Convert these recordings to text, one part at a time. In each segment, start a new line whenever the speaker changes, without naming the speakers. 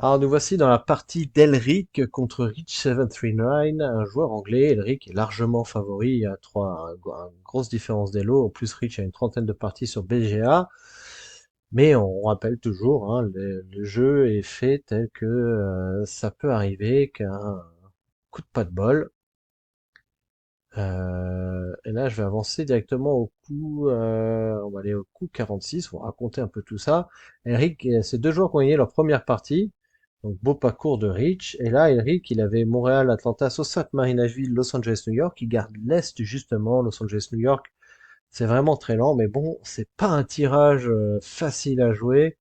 Alors nous voici dans la partie d'Elric contre Rich 739, un joueur anglais. Elric est largement favori, il y a une grosse différence d'élo. En plus, Rich a une trentaine de parties sur BGA. Mais on rappelle toujours, hein, le jeu est fait tel que ça peut arriver qu'un coup de pas de bol. Et là, je vais avancer directement on va aller au coup 46, on va raconter un peu tout ça. Eric, c'est deux joueurs qui ont gagné leur première partie, donc beau parcours de Rich. Et là, Eric, il avait Montréal, Atlanta, Sault Marine, Nashville, Los Angeles, New York. Il garde l'Est justement, Los Angeles, New York. C'est vraiment très lent, mais bon, c'est pas un tirage facile à jouer.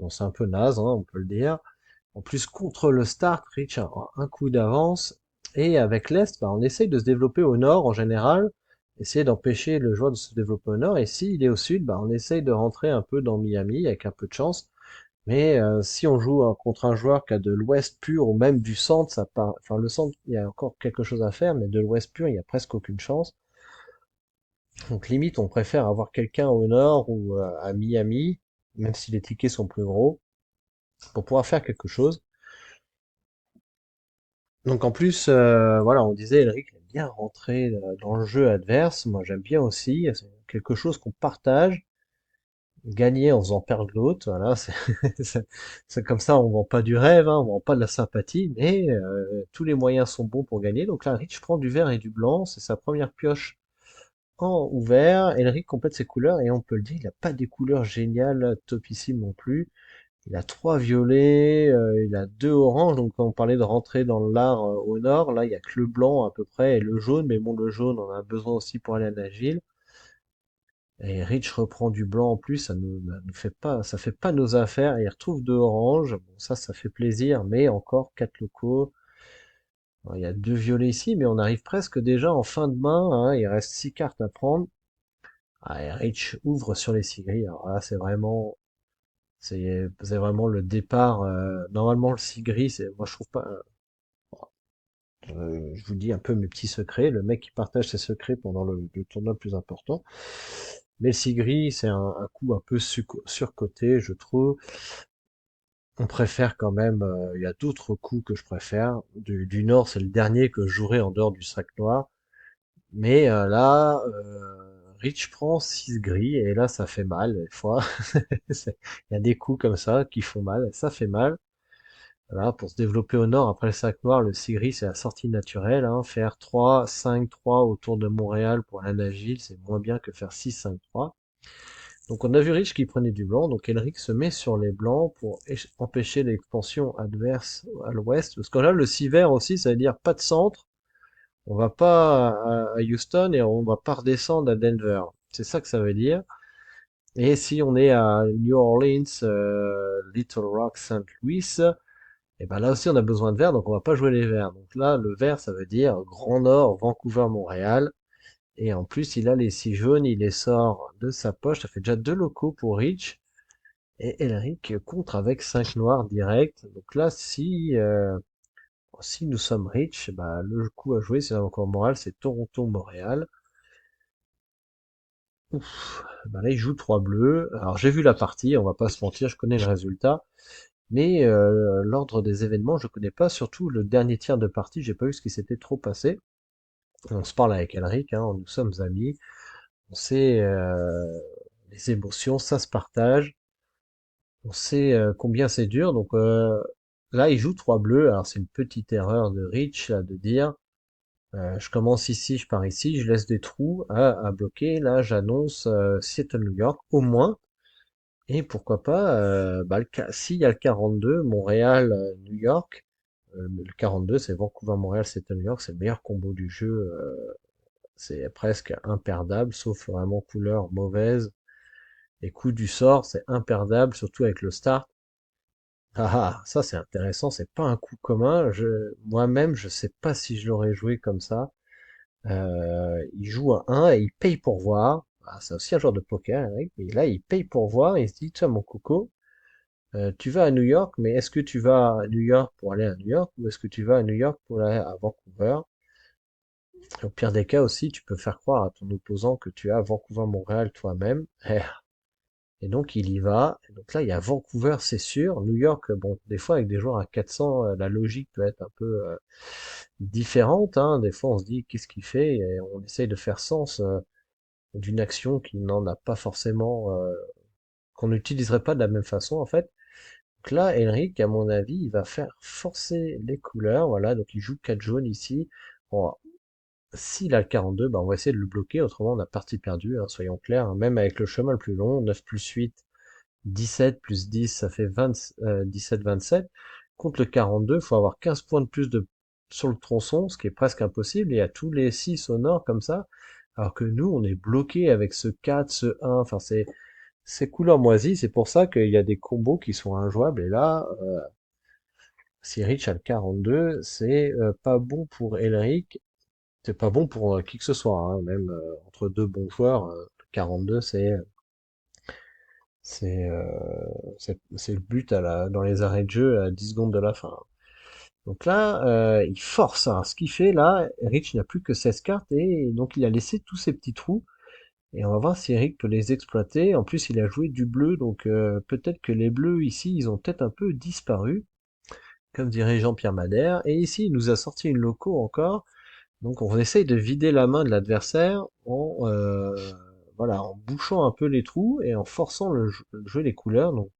Bon, c'est un peu naze, hein, on peut le dire. En plus, contre le start, Rich a un coup d'avance. Et avec l'Est, bah, on essaye de se développer au nord en général, essayer d'empêcher le joueur de se développer au nord. Et s'il est au sud, bah, on essaye de rentrer un peu dans Miami avec un peu de chance. Mais si on joue contre un joueur qui a de l'ouest pur ou même du centre, ça part. Enfin, le centre, il y a encore quelque chose à faire, mais de l'ouest pur, il n'y a presque aucune chance. Donc limite, on préfère avoir quelqu'un au nord ou à Miami, même si les tickets sont plus gros, pour pouvoir faire quelque chose. Donc en plus, voilà, on disait Elric il aime bien rentrer dans le jeu adverse. Moi j'aime bien aussi. C'est quelque chose qu'on partage. Gagner en faisant perdre l'autre, voilà, c'est c'est comme ça. On vend pas du rêve, hein, on vend pas de la sympathie, mais tous les moyens sont bons pour gagner. Donc là, Rich prend du vert et du blanc. C'est sa première pioche en ouvert. Elric complète ses couleurs et on peut le dire, il a pas des couleurs géniales, topissimes non plus. Il a trois violets, il a deux oranges, donc quand on parlait de rentrer dans l'art au nord, là il y a que le blanc à peu près et le jaune, mais bon le jaune on en a besoin aussi pour aller à Nashville. Et Rich reprend du blanc en plus, ça nous fait pas, ça fait pas nos affaires, et il retrouve deux oranges, bon ça fait plaisir, mais encore quatre locaux. Alors, il y a deux violets ici, mais on arrive presque déjà en fin de main, hein, il reste six cartes à prendre. Ah, et Rich ouvre sur les six gris, alors là c'est vraiment le départ. Normalement, le Sigri, moi je trouve pas. Je vous dis un peu mes petits secrets. Le mec qui partage ses secrets pendant le tournoi le plus important. Mais le Sigri, c'est un coup un peu surcoté, je trouve. On préfère quand même. Il y a d'autres coups que je préfère. Du Nord, c'est le dernier que je jouerai en dehors du sac noir. Mais là, Rich prend 6 gris et là, ça fait mal des fois. Il y a des coups comme ça qui font mal. Ça fait mal. Voilà, pour se développer au nord, après le sac noir, le Sigri, c'est la sortie naturelle, hein. Faire 3, 5, 3 autour de Montréal pour la Nashville, c'est moins bien que faire 6, 5, 3. Donc on a vu Rich qui prenait du blanc, donc Elric se met sur les blancs pour empêcher l'expansion adverse à l'ouest. Parce que là, le 6 vert aussi, ça veut dire pas de centre, on va pas à Houston et on va pas redescendre à Denver. C'est ça que ça veut dire. Et si on est à New Orleans, Little Rock, Saint Louis, et ben là aussi on a besoin de verts, donc on va pas jouer les verts. Donc là, le vert, ça veut dire Grand Nord, Vancouver, Montréal. Et en plus, il a les six jaunes, il les sort de sa poche. Ça fait déjà deux locaux pour Rich. Et Elric contre avec 5 noirs direct. Donc là, si nous sommes Rich, bah, le coup à jouer, c'est encore Montréal, c'est Toronto-Montréal. Ouf, bah là, il joue 3 bleus. Alors j'ai vu la partie, on va pas se mentir, je connais le résultat. Mais l'ordre des événements, je connais pas. Surtout le dernier tiers de partie, j'ai pas vu ce qui s'était trop passé. On se parle avec Elric, hein, nous sommes amis. On sait les émotions, ça se partage. On sait combien c'est dur. Donc là, il joue 3 bleus. Alors c'est une petite erreur de Rich là, de dire je commence ici, je pars ici, je laisse des trous à bloquer. Là, j'annonce Seattle, New York, au moins. Et pourquoi pas, bah, s'il y a le 42, Montréal, New York, le 42, c'est Vancouver, Montréal, Seattle, New York, c'est le meilleur combo du jeu. C'est presque imperdable, sauf vraiment couleur mauvaise. Et coup du sort, c'est imperdable, surtout avec le start. Ah ah, ça c'est intéressant, c'est pas un coup commun. Moi-même, je sais pas si je l'aurais joué comme ça. Il joue à 1 et il paye pour voir. Ah, c'est aussi un joueur de poker, Eric. Et là, il paye pour voir et il se dit, tiens, mon coco, tu vas à New York, mais est-ce que tu vas à New York pour aller à New York ou est-ce que tu vas à New York pour aller à Vancouver? Au pire des cas aussi, tu peux faire croire à ton opposant que tu es à Vancouver, Montréal toi-même. Et donc il y va. Et donc là, il y a Vancouver, c'est sûr. New York, bon, des fois avec des joueurs à 400, la logique peut être un peu différente, hein. Des fois, on se dit qu'est-ce qu'il fait et on essaye de faire sens d'une action qui n'en a pas forcément, qu'on n'utiliserait pas de la même façon en fait. Donc là, Elric, à mon avis, il va faire forcer les couleurs. Voilà, donc il joue 4 jaunes ici. Bon, s'il a le 42, bah on va essayer de le bloquer, autrement on a partie perdue, hein, soyons clairs, hein. Même avec le chemin le plus long, 9 plus 8, 17 plus 10, ça fait 20, 17, 27. Contre le 42, il faut avoir 15 points de plus sur le tronçon, ce qui est presque impossible, et à tous les 6 au nord comme ça, alors que nous, on est bloqué avec ce 4, ce 1, enfin c'est couleur moisie, c'est pour ça qu'il y a des combos qui sont injouables, et là, si Rich a le 42, c'est pas bon pour Elric, c'est pas bon pour qui que ce soit, hein, même entre deux bons joueurs, le 42, c'est euh, c'est le but dans les arrêts de jeu à 10 secondes de la fin. Donc là, il force. Alors, ce qu'il fait là, Rich n'a plus que 16 cartes et donc il a laissé tous ces petits trous. Et on va voir si Eric peut les exploiter. En plus, il a joué du bleu, donc peut-être que les bleus ici, ils ont peut-être un peu disparu, comme dirait Jean-Pierre Madère. Et ici, il nous a sorti une loco encore. Donc on essaye de vider la main de l'adversaire en voilà, en bouchant un peu les trous et en forçant le jeu des couleurs. Donc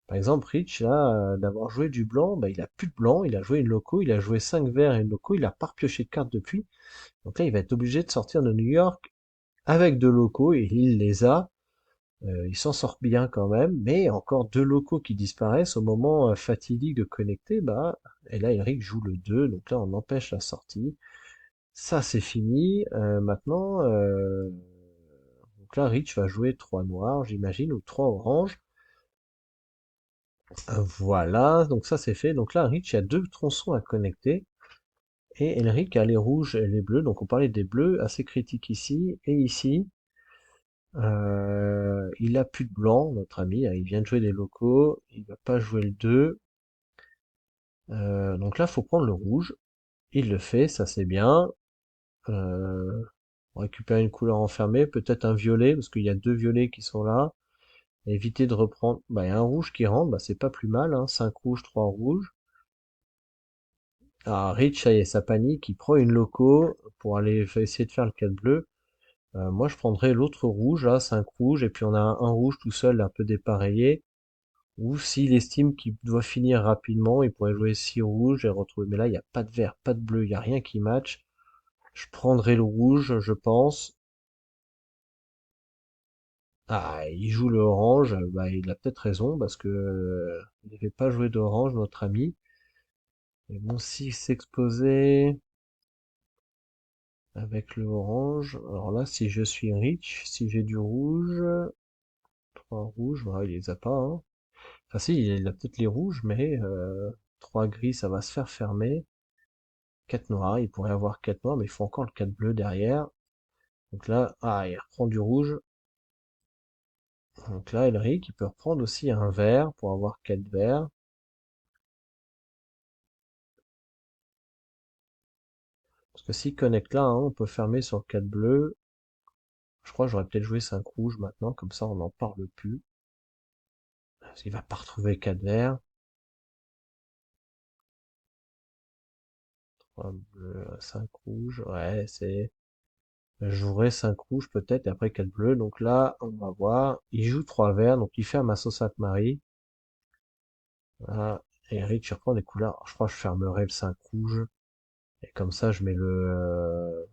par exemple Rich là, d'avoir joué du blanc, bah, il a plus de blanc, il a joué une loco, il a joué 5 verts et une loco, il a pas repioché de cartes depuis. Donc là il va être obligé de sortir de New York avec deux locaux et il les a. Il s'en sort bien quand même, mais encore deux locaux qui disparaissent au moment fatidique de connecter, bah et là Eric joue le 2, donc là on empêche la sortie. Ça, c'est fini. Maintenant, donc là, Rich va jouer 3 noirs, j'imagine, ou 3 oranges. Voilà, donc ça, c'est fait. Donc là, Rich a deux tronçons à connecter. Et Elric a les rouges et les bleus. Donc on parlait des bleus, assez critiques ici. Et ici, il a plus de blanc, notre ami. Il vient de jouer des locaux. Il va pas jouer le 2. Donc là, faut prendre le rouge. Il le fait, ça c'est bien. Euh, on récupère une couleur enfermée, peut-être un violet, parce qu'il y a deux violets qui sont là. Éviter de reprendre. Bah, il y a un rouge qui rentre, bah, c'est pas plus mal, hein. 5 rouges, 3 rouges. Ah, Rich, ça y est, ça panique, il prend une loco pour aller essayer de faire le 4 bleu. Moi, je prendrais l'autre rouge, là, 5 rouges, et puis on a un rouge tout seul, un peu dépareillé. Ou s'il estime qu'il doit finir rapidement, il pourrait jouer 6 rouges et retrouver. Mais là, il n'y a pas de vert, pas de bleu, il n'y a rien qui match. Je prendrais le rouge, je pense. Ah, il joue le orange, bah, il a peut-être raison, parce que il n'avait pas joué d'orange, notre ami. Et bon, s'il s'exposait avec le orange, alors là, si je suis rich, si j'ai du rouge, trois rouges, voilà, il les a pas, hein. Enfin si, il a peut-être les rouges, mais trois gris, ça va se faire fermer. Quatre noirs, il pourrait avoir quatre noirs, mais il faut encore le 4 bleu derrière. Donc là, ah, il reprend du rouge. Donc là, Elric, il peut reprendre aussi un vert pour avoir 4 verts. Parce que s'il connecte là, hein, on peut fermer sur le 4 bleu. Je crois que j'aurais peut-être joué 5 rouges maintenant, comme ça on n'en parle plus. Parce qu'il va pas retrouver 4 verts. 3 bleus, 5 rouges, ouais, c'est... Je jouerai 5 rouges peut-être, et après 4 bleus. Donc là, on va voir. Il joue 3 verts, donc il ferme à Sainte-Marie. Voilà. Et Rich reprend des couleurs. Alors, je crois que je fermerai le 5 rouge. Et comme ça, je mets le...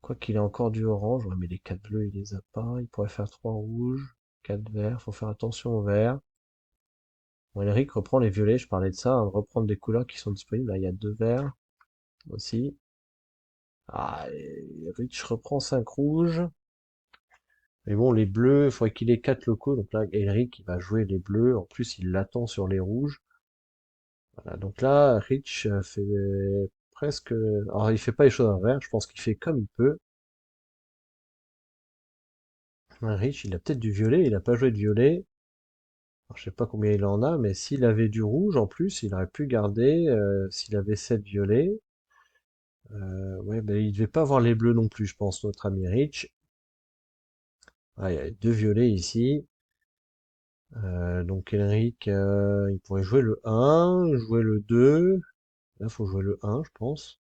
Quoi qu'il ait encore du orange, ouais, mais les 4 bleus, il les a pas. Il pourrait faire 3 rouges, 4 verts. Faut faire attention aux verts. Bon, Eric reprend les violets, je parlais de ça, hein, reprendre des couleurs qui sont disponibles. Là, il y a 2 verts aussi. Ah, et Rich reprend 5 rouges. Mais bon, les bleus, il faudrait qu'il ait 4 locaux. Donc là, Elric, il va jouer les bleus. En plus, il l'attend sur les rouges. Voilà, donc là, Rich fait presque... Alors, il fait pas les choses en vert. Je pense qu'il fait comme il peut. Rich, il a peut-être du violet. Il a pas joué de violet. Alors, je sais pas combien il en a, mais s'il avait du rouge, en plus, il aurait pu garder... s'il avait 7 violets. Ouais, ben, il devait pas avoir les bleus non plus, je pense, notre ami Rich. Ah, il y a deux violets ici. Donc Elric, il pourrait jouer le 1, jouer le 2. Là, faut jouer le 1, je pense.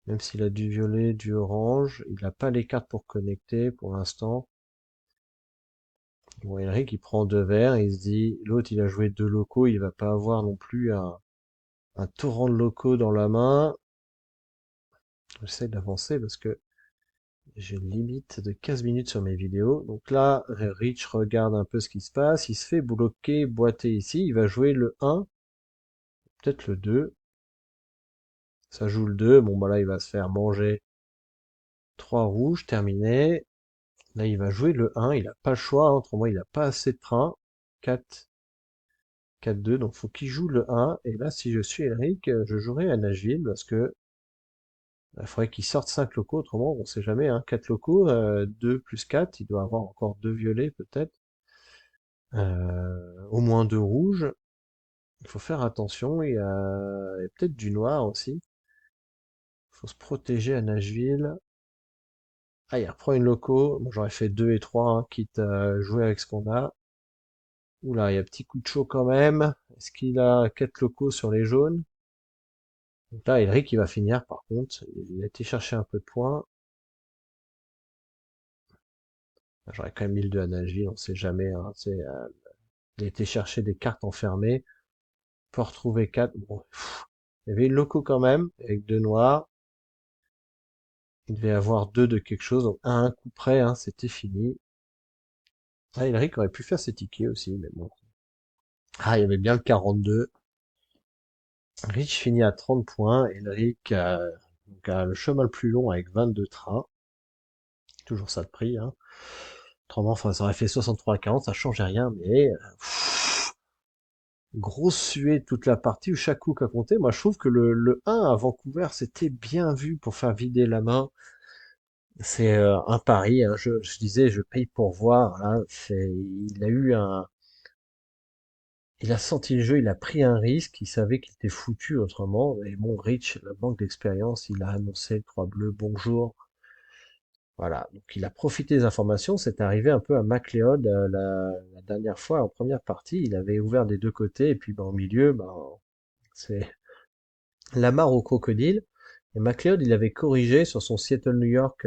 Même s'il a du violet, du orange, il n'a pas les cartes pour connecter pour l'instant. Bon, Elric, il prend deux verts, il se dit, l'autre, il a joué deux locaux, il va pas avoir non plus un torrent de locaux dans la main. J'essaie d'avancer parce que j'ai une limite de 15 minutes sur mes vidéos. Donc là, Rich regarde un peu ce qui se passe. Il se fait bloquer, boiter ici. Il va jouer le 1, peut-être le 2. Ça joue le 2. Bon, bah là, il va se faire manger 3 rouges, terminé. Là, il va jouer le 1. Il n'a pas le choix. Autrement, il n'a pas assez de train. 4, 4, 2. Donc, faut qu'il joue le 1. Et là, si je suis Elric, je jouerai à Nashville parce que il faudrait qu'il sorte 5 locaux. Autrement, on sait jamais. Hein. 4 locaux, 2 plus 4. Il doit avoir encore 2 violets peut-être. Au moins 2 rouges. Il faut faire attention. Il y a peut-être du noir aussi. Il faut se protéger à Nashville. Ah, il reprend une loco. Bon, j'aurais fait 2 et 3, hein, quitte à jouer avec ce qu'on a. Oula, il y a un petit coup de chaud quand même. Est-ce qu'il a 4 locaux sur les jaunes? Donc là, Elric, il va finir par contre. Il a été chercher un peu de points. J'aurais quand même mis le 2 à Nashville, on sait jamais. Hein, il a été chercher des cartes enfermées. Peut retrouver 4. Bon, il y avait une loco quand même, avec 2 noirs. Il devait avoir 2 de quelque chose, donc à un coup près, hein, c'était fini. Ah, Elric aurait pu faire ses tickets aussi, mais bon. Ah, il y avait bien le 42. Rich finit à 30 points. Elric donc, a le chemin le plus long avec 22 trains. Toujours ça de prix. Hein. Autrement, enfin, ça aurait fait 63 à 40, ça changeait rien, mais grosse suée toute la partie où chaque coup a compté. Moi, je trouve que le 1 à Vancouver, c'était bien vu pour faire vider la main. C'est un pari. Hein. Je disais, je paye pour voir. Là, il a eu il a senti le jeu, il a pris un risque, il savait qu'il était foutu autrement. Et bon, Rich, la banque d'expérience, il a annoncé le 3 bleu, bonjour. Voilà, donc il a profité des informations. C'est arrivé un peu à MacLeod la dernière fois en première partie. Il avait ouvert des deux côtés et puis ben, au milieu, ben, c'est la mare au crocodile. Et MacLeod, il avait corrigé sur son Seattle New York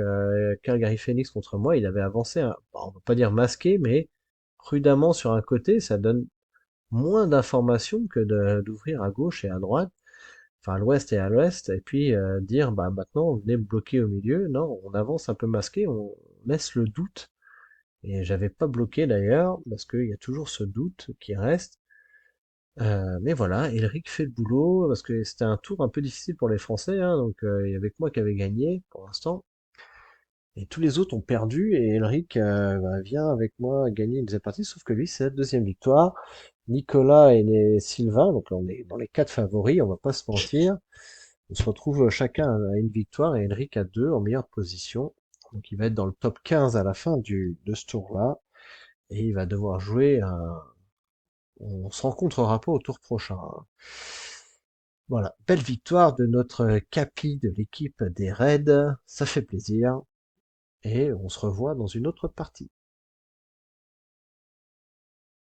Calgary Phoenix contre moi. Il avait avancé, bon, on va pas dire masqué, mais prudemment sur un côté. Ça donne moins d'informations que d'ouvrir à gauche et à droite, enfin à l'ouest et à l'ouest, et puis dire bah maintenant venez me bloquer au milieu. Non, on avance un peu masqué, on laisse le doute. Et j'avais pas bloqué d'ailleurs, parce qu'il y a toujours ce doute qui reste. Mais voilà, Elric fait le boulot, parce que c'était un tour un peu difficile pour les Français, hein, donc il y avait que moi qui avait gagné pour l'instant. Et tous les autres ont perdu, et Elric bah, vient avec moi gagner une deuxième partie, sauf que lui, c'est la deuxième victoire. Nicolas et Sylvain, donc là on est dans les quatre favoris, on va pas se mentir. On se retrouve chacun à une victoire et Elric à deux en meilleure position. Donc il va être dans le top 15 à la fin de ce tour-là. Et il va devoir jouer un... On se rencontrera pas au tour prochain. Hein. Voilà, belle victoire de notre capi de l'équipe des Reds. Ça fait plaisir. Et on se revoit dans une autre partie.